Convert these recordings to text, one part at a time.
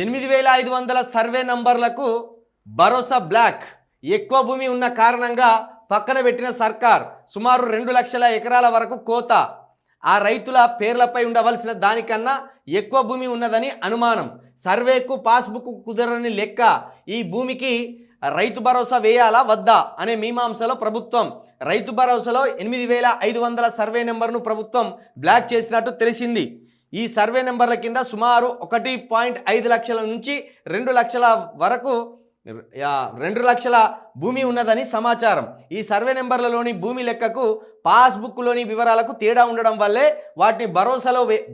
8500 survey నంబర్లకు భరోసా black. ఎక్కువ భూమి ఉన్న కారణంగా పక్కన పెట్టిన సర్కార్. సుమారు 2 లక్షల ఎకరాల వరకు కోత. ఆ రైతుల పేర్లపై ఉండవలసిన దానికన్నా ఎక్కువ భూమి ఉన్నదని అనుమానం. సర్వేకు పాస్బుక్ కుదరని లెక్క. ఈ భూమికి రైతు భరోసా వేయాలా వద్దా అనే మీమాంసలో ప్రభుత్వం రైతు భరోసాలో 8500 సర్వే నెంబర్ను ప్రభుత్వం బ్లాక్ చేసినట్టు తెలిసింది. ఈ సర్వే నెంబర్ల కింద సుమారు 1.5 లక్షల నుంచి 2 లక్షల వరకు 2 లక్షల భూమి ఉన్నదని సమాచారం. ఈ సర్వే నెంబర్లలోని భూమి లెక్కకు పాస్బుక్లోని వివరాలకు తేడా ఉండడం వల్లే వాటిని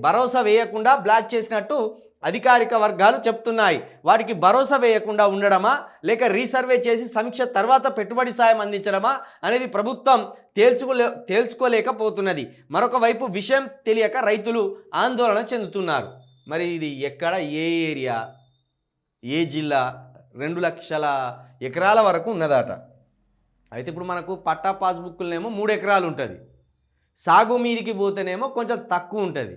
భరోసా వేయకుండా బ్లాక్ చేసినట్టు అధికారిక వర్గాలు చెప్తున్నాయి. వాటికి భరోసా వేయకుండా ఉండడమా లేక రీసర్వే చేసి సమీక్ష తర్వాత పెట్టుబడి సాయం అందించడమా అనేది ప్రభుత్వం తేల్చుకోలేకపోతున్నది. మరొక వైపు విషయం తెలియక రైతులు ఆందోళన చెందుతున్నారు. మరి ఇది ఎక్కడ, ఏ ఏరియా, ఏ జిల్లా? 2 లక్షల ఎకరాల వరకు ఉన్నదట. అయితే ఇప్పుడు మనకు పట్టా పాస్బుక్లనేమో 3 ఎకరాలు ఉంటుంది. సాగు మీదికి పోతేనేమో కొంచెం తక్కువ ఉంటుంది.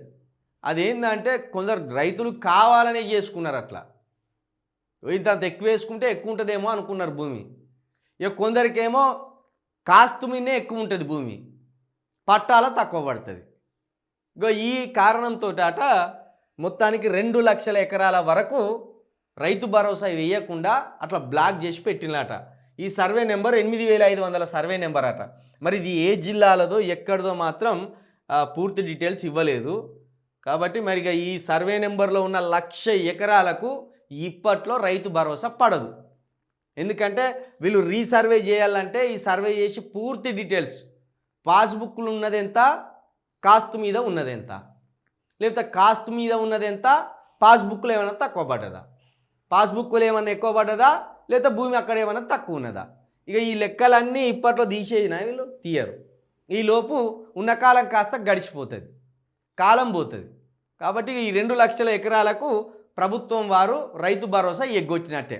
అదేంటంటే కొందరు రైతులు కావాలనే చేసుకున్నారు. అట్లా ఇంత ఎక్కువ వేసుకుంటే ఎక్కువ ఉంటుందేమో అనుకున్నారు భూమి. ఇక కొందరికేమో కాస్తు మీదనే ఎక్కువ ఉంటుంది భూమి, పట్టాల తక్కువ పడుతుంది. ఇక ఈ కారణంతో మొత్తానికి 2 లక్షల ఎకరాల వరకు రైతు భరోసా వేయకుండా అట్లా బ్లాక్ చేసి పెట్టినట. ఈ సర్వే నెంబర్ 8500 సర్వే నెంబర్ అట. మరి ఇది ఏ జిల్లాలదో ఎక్కడిదో మాత్రం పూర్తి డీటెయిల్స్ ఇవ్వలేదు. కాబట్టి మరి ఈ సర్వే నెంబర్లో ఉన్న 1,00,000 ఎకరాలకు ఇప్పట్లో రైతు భరోసా పడదు. ఎందుకంటే వీళ్ళు రీసర్వే చేయాలంటే ఈ సర్వే చేసి పూర్తి డీటెయిల్స్, పాస్బుక్లు ఉన్నది ఎంత, కాస్తు మీద ఉన్నది ఎంత, లేకపోతే కాస్తు మీద ఉన్నది ఎంత, పాస్బుక్లో ఏమైనా తక్కువ పడ్డదా, పాస్బుక్లో ఏమైనా ఎక్కువ పడ్డదా, లేదా భూమి అక్కడ ఏమైనా తక్కువ ఉన్నదా. ఇక ఈ లెక్కలన్నీ ఇప్పట్లో తీసేసినా వీళ్ళు తీయరు. ఈలోపు ఉన్న కాలం కాస్త గడిచిపోతుంది, కాలం పోతుంది. కాబట్టి ఈ 2 లక్షల ఎకరాలకు ప్రభుత్వం వారు రైతు భరోసా ఎగ్గొట్టినట్టే.